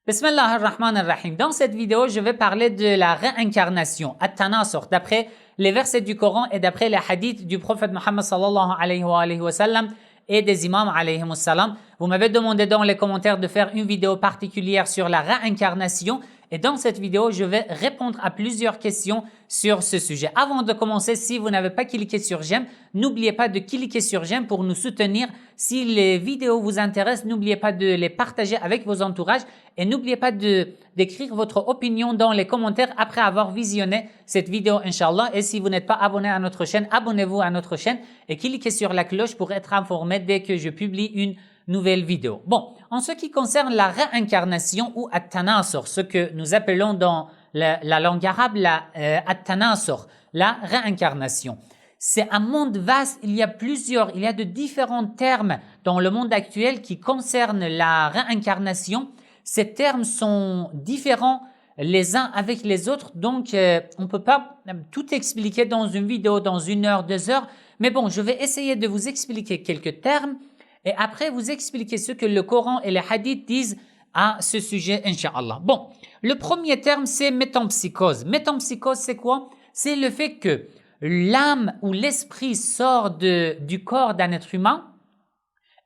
Bismillah ar-Rahman ar-Rahim. Dans cette vidéo, je vais parler de la réincarnation, at-tanasur, d'après les versets du Coran et d'après les hadiths du prophète Muhammad sallallahu alayhi wa sallam et des imams alayhi wa sallam. Vous m'avez demandé dans les commentaires de faire une vidéo particulière sur la réincarnation et dans cette vidéo, je vais répondre à plusieurs questions sur ce sujet. Avant de commencer, si vous n'avez pas cliqué sur j'aime, n'oubliez pas de cliquer sur j'aime pour nous soutenir. Si les vidéos vous intéressent, n'oubliez pas de les partager avec vos entourages et n'oubliez pas d'écrire votre opinion dans les commentaires après avoir visionné cette vidéo, Inch'Allah. Et si vous n'êtes pas abonné à notre chaîne, abonnez-vous à notre chaîne et cliquez sur la cloche pour être informé dès que je publie une nouvelle vidéo. Bon, en ce qui concerne la réincarnation ou at-tanasur, ce que nous appelons dans la langue arabe la at-tanasur, la réincarnation. C'est un monde vaste, il y a de différents termes dans le monde actuel qui concernent la réincarnation. Ces termes sont différents les uns avec les autres, donc on ne peut pas tout expliquer dans une vidéo, dans 1 heure, 2 heures. Mais bon, je vais essayer de vous expliquer quelques termes et après vous expliquer ce que le Coran et les hadiths disent à ce sujet, Inch'Allah. Bon, le premier terme, c'est métempsychose. Métempsychose, c'est quoi? C'est le fait que l'âme ou l'esprit sort du corps d'un être humain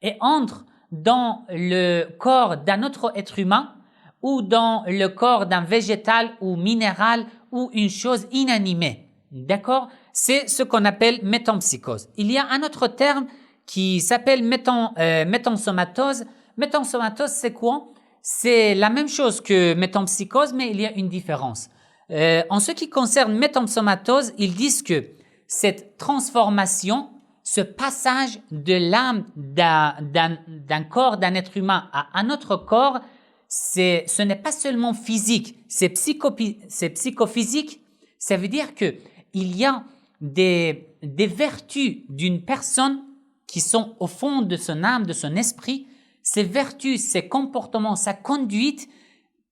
et entre dans le corps d'un autre être humain ou dans le corps d'un végétal ou minéral ou une chose inanimée. D'accord? C'est ce qu'on appelle métempsychose. Il y a un autre terme qui s'appelle métensomatose. Métensomatose, c'est quoi? C'est la même chose que métempsychose, mais il y a une différence. En ce qui concerne métensomatose, ils disent que cette transformation, ce passage de l'âme d'un corps d'un être humain à un autre corps, ce n'est pas seulement physique, c'est psychophysique. Ça veut dire que il y a des vertus d'une personne qui sont au fond de son âme, de son esprit. Ces vertus, ces comportements, sa conduite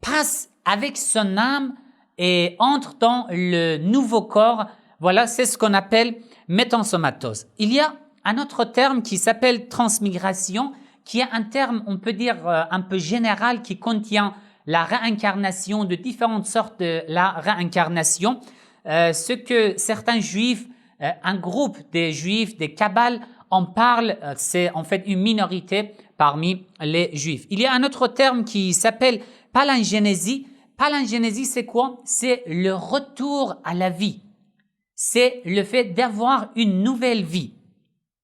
passent avec son âme et entrent dans le nouveau corps. Voilà, c'est ce qu'on appelle métensomatose. Il y a un autre terme qui s'appelle transmigration, qui est un terme, on peut dire, un peu général, qui contient la réincarnation, de différentes sortes de la réincarnation. Ce que certains juifs, un groupe des juifs, des kabbales, en parlent, c'est en fait une minorité parmi les juifs. Il y a un autre terme qui s'appelle palingénésie. Palingénésie, c'est quoi? C'est le retour à la vie. C'est le fait d'avoir une nouvelle vie.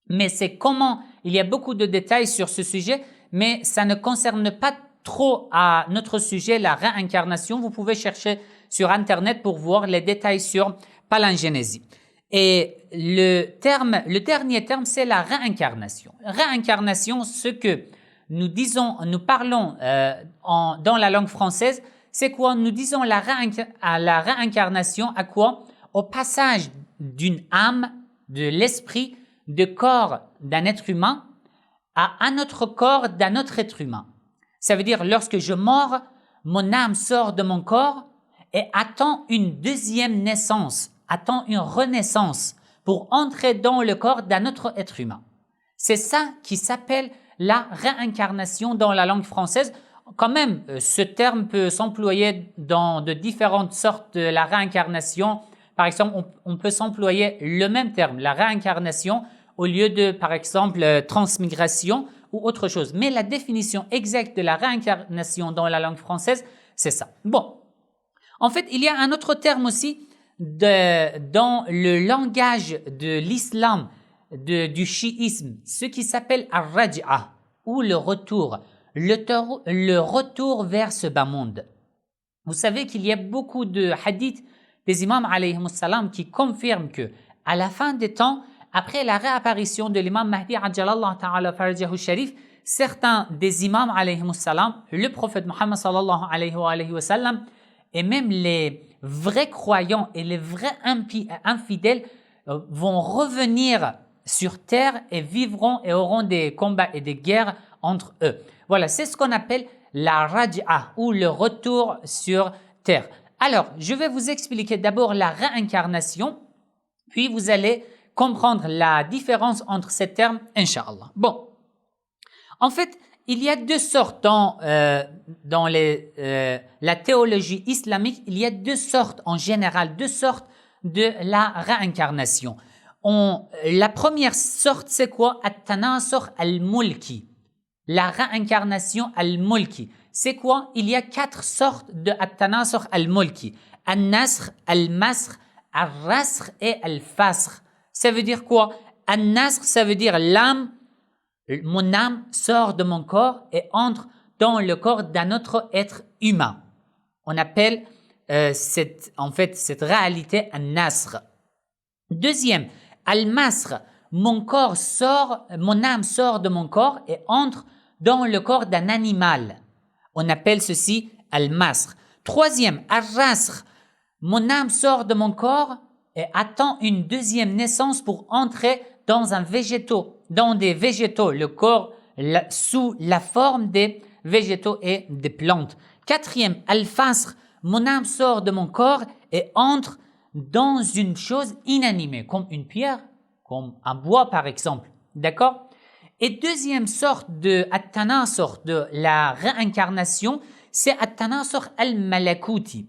Mais c'est comment, il y a beaucoup de détails sur ce sujet, mais ça ne concerne pas trop à notre sujet, la réincarnation. Vous pouvez chercher sur Internet pour voir les détails sur palingénésie. Et le dernier terme, c'est la réincarnation. Réincarnation, ce que nous parlons dans la langue française, c'est quoi? Nous disons la réincarnation à quoi? Au passage d'une âme, de l'esprit, de corps d'un être humain à un autre corps d'un autre être humain. Ça veut dire lorsque je mors, mon âme sort de mon corps et attend une deuxième naissance, attend une renaissance pour entrer dans le corps d'un autre être humain. C'est ça qui s'appelle la réincarnation dans la langue française. Quand même, ce terme peut s'employer dans de différentes sortes de la réincarnation. Par exemple, on peut s'employer le même terme, la réincarnation, au lieu de, par exemple, transmigration ou autre chose. Mais la définition exacte de la réincarnation dans la langue française, c'est ça. Bon, en fait, il y a un autre terme aussi dans le langage de l'islam, du chiisme, ce qui s'appelle ar-raj'a ou le retour vers ce bas monde. Vous savez qu'il y a beaucoup de hadiths des imams alayhi salam qui confirment que à la fin des temps, après la réapparition de l'imam Mahdi ajalallah ta'ala farajahu sharif, certains des imams alayhi salam, le prophète Muhammad sallallahu alayhi wa sallam et même les vrais croyants et les vrais infidèles vont revenir sur terre et vivront et auront des combats et des guerres entre eux. Voilà, c'est ce qu'on appelle la raj'a ou le retour sur terre. Alors, je vais vous expliquer d'abord la réincarnation, puis vous allez comprendre la différence entre ces termes, Inch'Allah. Bon, en fait, il y a deux sortes dans la théologie islamique, il y a deux sortes en général, deux sortes de la réincarnation. La première sorte, c'est quoi? At-tanasukh al-mulki. La réincarnation al-mulki. C'est quoi? Il y a quatre sortes de at-tanasukh al-mulki. Al-nasr, al-masr, al-rasr et al-fasr. Ça veut dire quoi? Al-nasr, ça veut dire mon âme sort de mon corps et entre dans le corps d'un autre être humain. On appelle cette réalité al-nasr. Deuxième, al-masr, mon âme sort de mon corps et entre dans le corps d'un animal. On appelle ceci al-masr. Troisième, al-rasr, mon âme sort de mon corps et attend une deuxième naissance pour entrer dans des végétaux, le corps sous la forme des végétaux et des plantes. Quatrième, al-fasr, mon âme sort de mon corps et entre dans une chose inanimée, comme une pierre, comme un bois par exemple. D'accord? Et deuxième sorte de at-tanasukh, de la réincarnation, c'est at-tanasukh al-malakuti.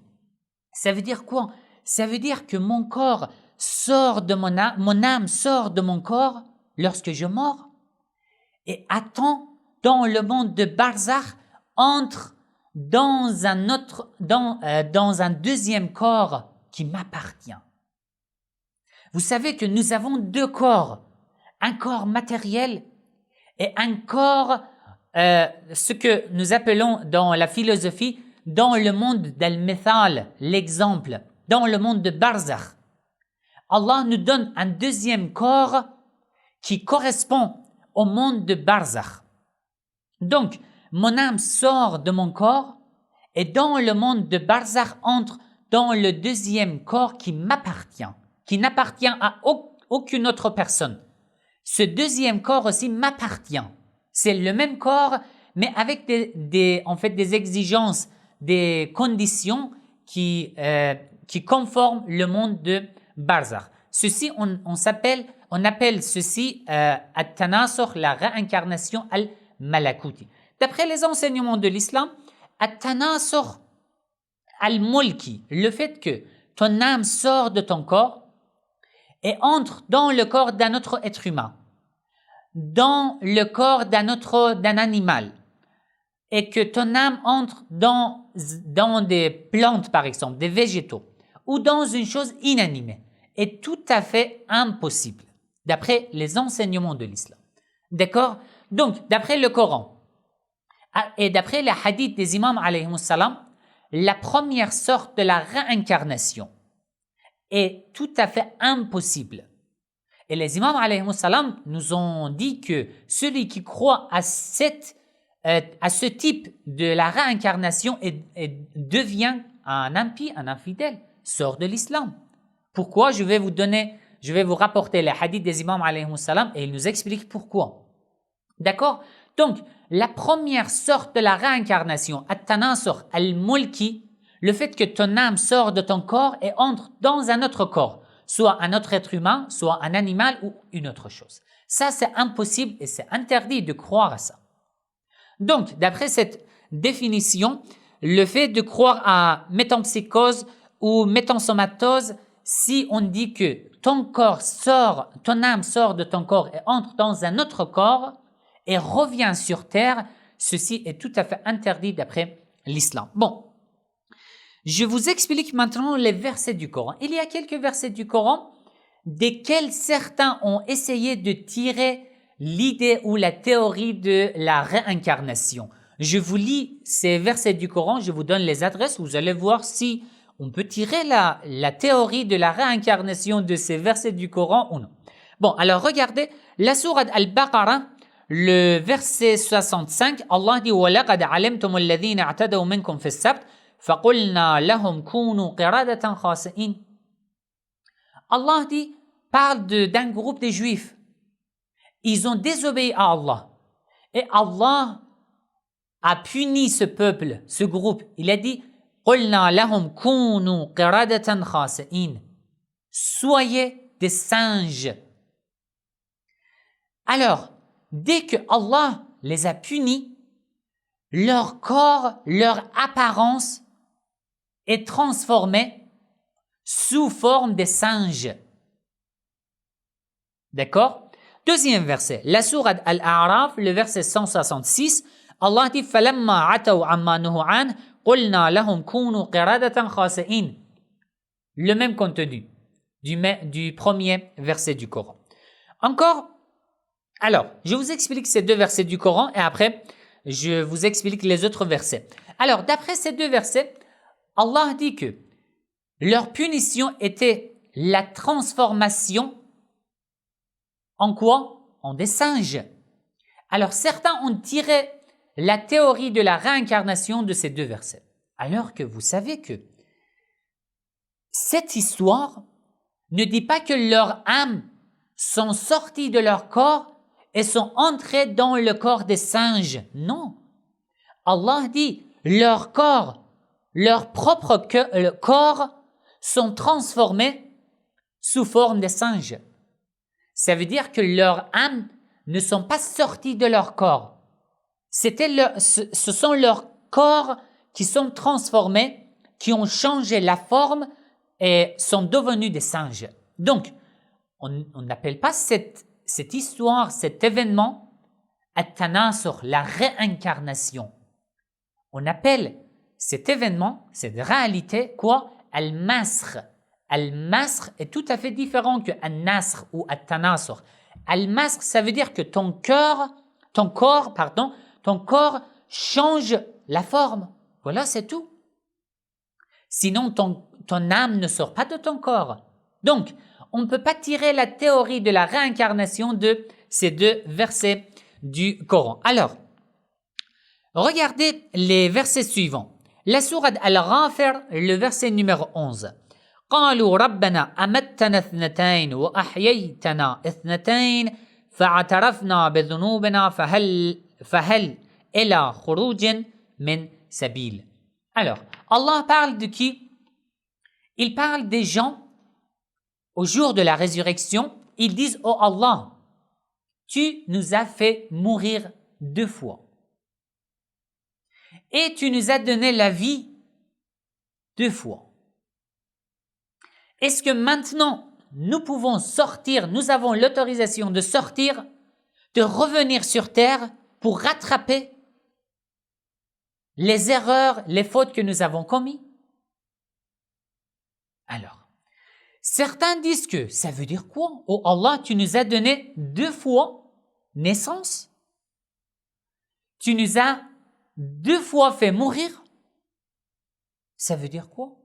Ça veut dire quoi? Ça veut dire que mon corps sort de mon âme sort de mon corps lorsque je mors et attend dans le monde de Barzakh, entre dans un deuxième corps qui m'appartient. Vous savez que nous avons deux corps, un corps matériel et un corps, ce que nous appelons dans la philosophie, dans le monde d'al-mithal, l'exemple, dans le monde de Barzakh. Allah nous donne un deuxième corps qui correspond au monde de Barzakh. Donc, mon âme sort de mon corps et dans le monde de Barzakh entre dans le deuxième corps qui m'appartient, qui n'appartient à aucune autre personne. Ce deuxième corps aussi m'appartient. C'est le même corps, mais avec des exigences, des conditions qui conforment le monde de Barzakh. Ceci, on appelle ceci at-tanasukh, la réincarnation al-malakuti. D'après les enseignements de l'islam, at-tanasukh al-mulki, le fait que ton âme sort de ton corps et entre dans le corps d'un autre être humain, dans le corps d'un animal, et que ton âme entre dans des plantes, par exemple, des végétaux, ou dans une chose inanimée, est tout à fait impossible, d'après les enseignements de l'islam. D'accord? Donc, d'après le Coran, et d'après les hadiths des imams alayhimus salam, la première sorte de la réincarnation est tout à fait impossible. Et les imams alayhimus salam nous ont dit que celui qui croit à ce type de la réincarnation et devient un impie, un infidèle, sort de l'islam. Pourquoi? Je vais vous rapporter les hadiths des imams alayhimus salam et ils nous expliquent pourquoi. D'accord? Donc, la première sorte de la réincarnation, at-tanasukh al-mulki, le fait que ton âme sort de ton corps et entre dans un autre corps, soit un autre être humain, soit un animal ou une autre chose. Ça, c'est impossible et c'est interdit de croire à ça. Donc, d'après cette définition, le fait de croire à métempsychose ou métensomatose, si on dit que ton âme sort de ton corps et entre dans un autre corps et revient sur terre, ceci est tout à fait interdit d'après l'islam. Bon, je vous explique maintenant les versets du Coran. Il y a quelques versets du Coran desquels certains ont essayé de tirer l'idée ou la théorie de la réincarnation. Je vous lis ces versets du Coran, je vous donne les adresses, vous allez voir si on peut tirer la théorie de la réincarnation de ces versets du Coran ou non. Bon, alors regardez, la sourate Al-Baqarah, le verset 65, Allah dit « وَلَقَدْ عَلِمْتُمُ الَّذِينَ اعْتَدَوْا مِنْكُمْ فِي السَّبْتِ فَقُلْنَا لَهُمْ كُونُوا قِرَادَةً خَاسِئِينَ » Allah dit, parle d'un groupe de juifs. Ils ont désobéi à Allah. Et Allah a puni ce peuple, ce groupe. Il a dit, قُلْنَا لَهُمْ كُونُوا قِرَادَةً خَاسِئِينَ. Soyez des singes. Alors, dès que Allah les a punis, leur corps, leur apparence est transformée sous forme de singes. D'accord? Deuxième verset, la sourate Al-A'raf, le verset 166, Allah dit فَلَمَّا عَتَوْا عَمَّا نُهُوا عَنْهُ قُلْنَا لَهُمْ كُونُوا قِرَادَةً خَاسِئِينَ. Le même contenu du premier verset du Coran. Encore, alors, je vous explique ces deux versets du Coran et après, je vous explique les autres versets. Alors, d'après ces deux versets, Allah dit que leur punition était la transformation en quoi? En des singes. Alors, certains ont tiré la théorie de la réincarnation de ces deux versets. Alors que vous savez que cette histoire ne dit pas que leurs âmes sont sorties de leur corps et sont entrées dans le corps des singes. Non. Allah dit, leur corps, leur propre corps sont transformés sous forme de singes. Ça veut dire que leurs âmes ne sont pas sorties de leur corps. Ce sont leurs corps qui sont transformés, qui ont changé la forme et sont devenus des singes. Donc, on n'appelle pas cette histoire, cet événement, at-tanasur, la réincarnation. On appelle cet événement, cette réalité, quoi? Al-masr. Al-masr est tout à fait différent que al-nasr ou at-tanasur. Al-masr, ça veut dire que ton corps change la forme. Voilà, c'est tout. Sinon, ton âme ne sort pas de ton corps. Donc, on ne peut pas tirer la théorie de la réincarnation de ces deux versets du Coran. Alors, regardez les versets suivants. La sourate Al-Ghafir, le verset numéro 11. قالوا ربنا أمتنا اثنتين وأحييتنا اثنتين فاعترفنا بذنوبنا فهل إلى خروج من سبيل. Alors, Allah parle de qui? Il parle des gens au jour de la résurrection. Ils disent, oh Allah, tu nous as fait mourir 2 fois. Et tu nous as donné la vie 2 fois. Est-ce que maintenant, nous pouvons sortir, nous avons l'autorisation de sortir, de revenir sur terre pour rattraper les erreurs, les fautes que nous avons commises? Alors, certains disent que ça veut dire quoi? Oh Allah, tu nous as donné 2 fois naissance. Tu nous as 2 fois fait mourir. Ça veut dire quoi?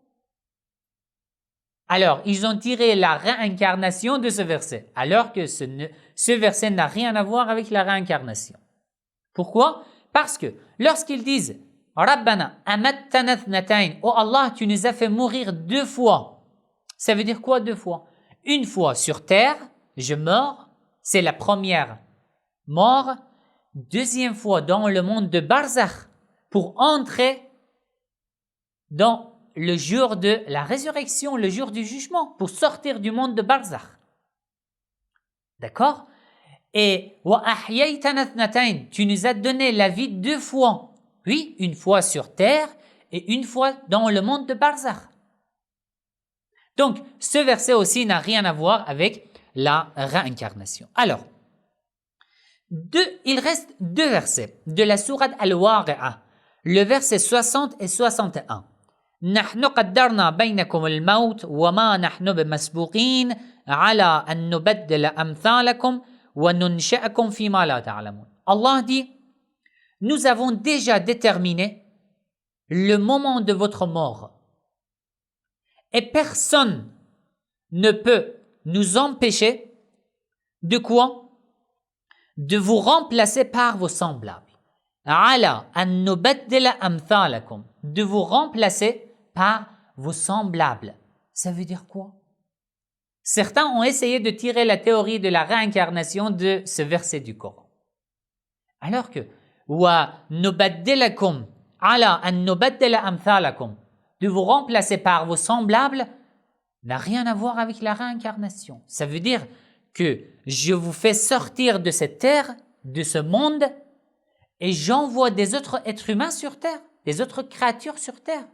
Alors, ils ont tiré la réincarnation de ce verset, alors que ce verset n'a rien à voir avec la réincarnation. Pourquoi? Parce que lorsqu'ils disent « Rabbana amattana thnatayn » « Oh Allah, tu nous as fait mourir 2 fois », ça veut dire quoi 2 fois? Une fois sur terre, je meurs, c'est la première mort. Deuxième fois dans le monde de Barzakh, pour entrer dans le jour de la résurrection, le jour du jugement, pour sortir du monde de Barzakh. D'accord? Et wa ahyaytana thnatayn, tu nous as donné la vie 2 fois. Oui, une fois sur terre et une fois dans le monde de Barzakh. Donc, ce verset aussi n'a rien à voir avec la réincarnation. Alors, il reste 2 versets de la sourate Al-Waqi'a, le verset 60 et 61. نحن قدرنا بينكم الموت وما نحن بمسبوقين على أن نبدل أمثالكم وننشئكم فيما لا تعلمون. Allah dit, nous avons déjà déterminé le moment de votre mort et personne ne peut nous empêcher de quoi? De vous remplacer par vos semblables. على أن نبدل أمثالكم, de vous remplacer par vos semblables. Ça veut dire quoi? Certains ont essayé de tirer la théorie de la réincarnation de ce verset du Coran. Alors que wa nubaddilakum ala an nubaddila amthalakum, de vous remplacer par vos semblables, n'a rien à voir avec la réincarnation. Ça veut dire que je vous fais sortir de cette terre, de ce monde, et j'envoie des autres êtres humains sur terre, des autres créatures sur terre.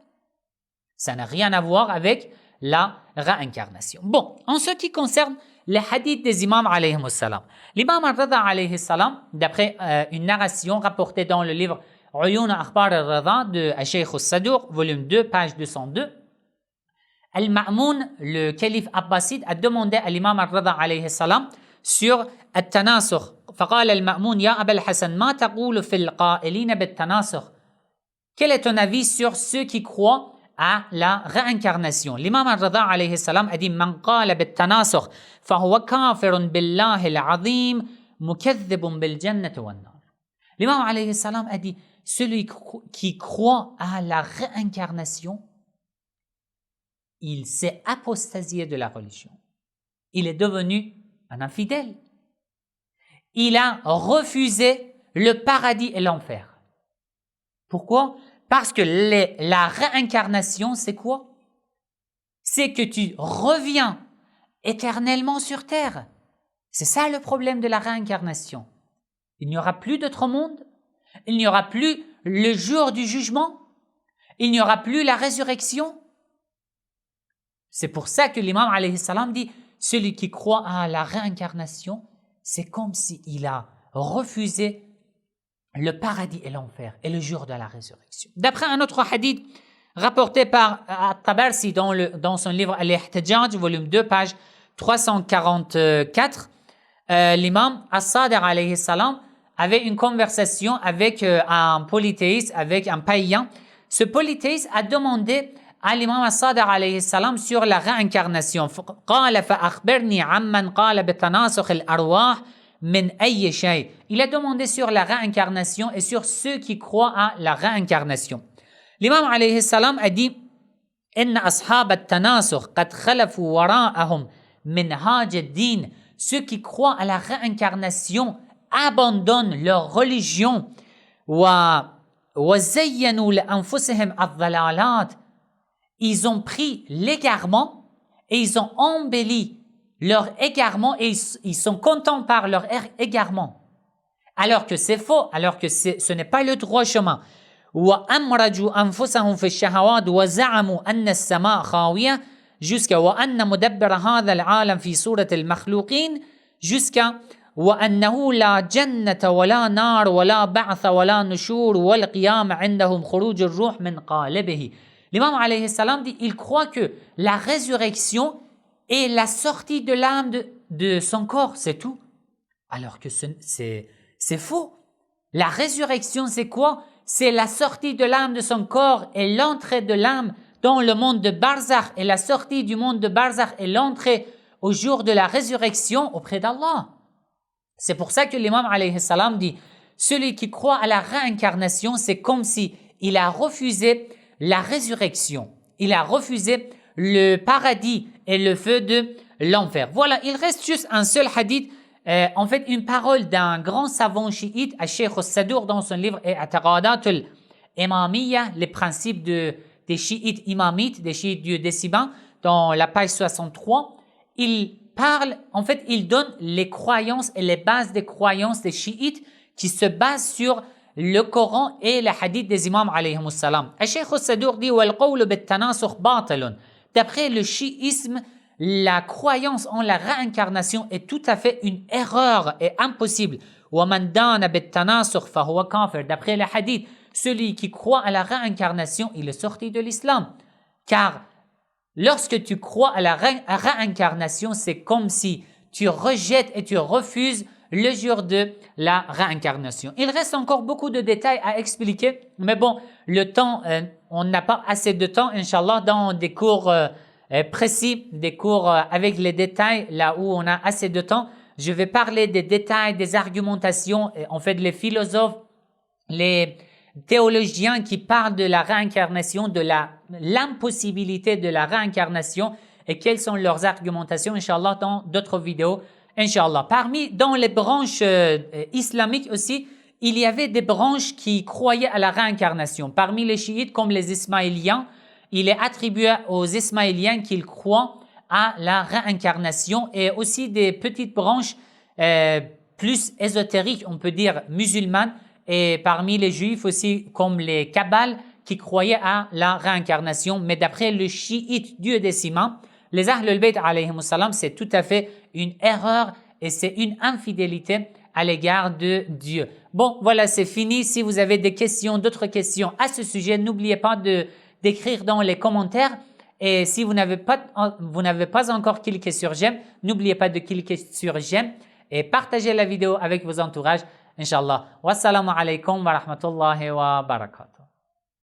Ça n'a rien à voir avec la réincarnation. Bon, en ce qui concerne les hadiths des imams alayhi salam, l'imam al-Rida alayhi salam, d'après une narration rapportée dans le livre Uyun Akhbar al-Rida de Cheikh al-Sadour, volume 2, page 202, Al-Ma'moun, le calife abbasside, a demandé à l'imam al-Rida alayhi salam sur التناسخ. فقال المأمون يا أبا الحسن ما تقول في القائلين بالتناسخ. Quel est ton avis sur ceux qui croient à la réincarnation? L'imam al-Rida alayhi salam a dit من قال بالتناسخ فهو كافر بالله العظيم مكذب بالجنة والنار. L'imam alayhi salam a dit celui qui croit à la réincarnation, il s'est apostasié de la religion. Il est devenu un infidèle. Il a refusé le paradis et l'enfer. Pourquoi? Parce que la réincarnation, c'est quoi? C'est que tu reviens éternellement sur terre. C'est ça le problème de la réincarnation. Il n'y aura plus d'autre monde. Il n'y aura plus le jour du jugement. Il n'y aura plus la résurrection. C'est pour ça que l'imam alayhi salam dit celui qui croit à la réincarnation, c'est comme s'il a refusé le paradis et l'enfer et le jour de la résurrection. D'après un autre hadith rapporté par At-Tabarsi dans son livre Al-Ihtijaj, volume 2, page 344, l'imam As-Sadiq alayhi salam avait une conversation avec un polythéiste, avec un païen. Ce polythéiste a demandé à l'imam As-Sadiq alayhi salam sur la réincarnation. قال فأخبرني عمن قال بتناسخ الأرواح من أي شيء. Il a demandé sur la réincarnation et sur ceux qui croient à la réincarnation. L'imam alayhi salam a dit إن أصحاب التناسخ قد خلفوا وراءهم منهاج الدين. Ceux qui croient à la réincarnation abandonnent leur religion وزينوا لأنفسهم الضلالات. Ils ont pris l'égarement et ils ont embelli leur égarement et ils sont contents par leur égarement. Alors que c'est faux, alors que ce n'est pas le droit chemin. وَأَمْرَجُوا أَنفُسَهُمْ فِي الشَّهَوَاتِ وَزَعَمُوا أَنَّ السَّمَاءَ خَاوِيَةٌ jusqu'à وَأَنَّ مُدَبِّرَ هَذَا الْعَالَمِ فِي سُورَةِ الْمَخْلُوقِينَ jusqu'à وَأَنَّهُ لَا جَنَّةَ وَلَا نَارَ وَلَا بَعْثَ وَلَا نُشُورَ وَالْقِيَامَةُ عِندَهُمْ خُرُوجُ الرُّوحِ مِنْ قَالِبِهِ. L'imam alayhi salam dit, il croit que la résurrection est la sortie de l'âme de son corps, c'est tout. Alors que c'est faux. La résurrection, c'est quoi? C'est la sortie de l'âme de son corps et l'entrée de l'âme dans le monde de Barzakh et la sortie du monde de Barzakh et l'entrée au jour de la résurrection auprès d'Allah. C'est pour ça que l'imam alayhi salam dit, celui qui croit à la réincarnation, c'est comme si il a refusé la résurrection. Il a refusé le paradis et le feu de l'enfer. Voilà, il reste juste un seul hadith, en fait une parole d'un grand savant chiite, Cheikh al-Sadour, dans son livre I'tiqadat al-Imamiyya, les principes des chiites imamites, des chiites duodécimains, dans la page 63. Il parle, en fait, il donne les croyances et les bases des croyances des chiites qui se basent sur le Coran et les hadiths des imams alayhi salam. Cheikh al-Sadour dit وَالْقَوْلُ بِالتَّنَاسُخ بَاطِلٌ. D'après le chiisme, la croyance en la réincarnation est tout à fait une erreur et impossible. وَمَنْ دَانَ بِالتَّنَاسُخ فَهُوَ كَافِرٌ. D'après les hadiths, celui qui croit à la réincarnation, il est sorti de l'islam. Car lorsque tu crois à la réincarnation, c'est comme si tu rejettes et tu refuses le jour de la réincarnation. Il reste encore beaucoup de détails à expliquer, mais bon, le temps, on n'a pas assez de temps, Inch'Allah, dans des cours précis, des cours avec les détails, là où on a assez de temps. Je vais parler des détails, des argumentations, en fait, les philosophes, les théologiens qui parlent de la réincarnation, de l'impossibilité de la réincarnation et quelles sont leurs argumentations, Inch'Allah, dans d'autres vidéos. Inch'Allah. Dans les branches islamiques aussi, il y avait des branches qui croyaient à la réincarnation. Parmi les chiites, comme les ismaéliens, il est attribué aux ismaéliens qu'ils croient à la réincarnation et aussi des petites branches plus ésotériques, on peut dire musulmanes. et parmi les juifs aussi, comme les Kabbales, qui croyaient à la réincarnation. Mais d'après le chiite duodécimain, les Ahlul Bayt alayhim salam, c'est tout à fait une erreur et c'est une infidélité à l'égard de Dieu. Bon, voilà, c'est fini. Si vous avez des questions, d'autres questions à ce sujet, n'oubliez pas d'écrire dans les commentaires. Et si vous n'avez pas encore cliqué sur j'aime, n'oubliez pas de cliquer sur j'aime et partagez la vidéo avec vos entourages, Inch'Allah. Wassalamu alaikum wa rahmatullahi wa barakatuh.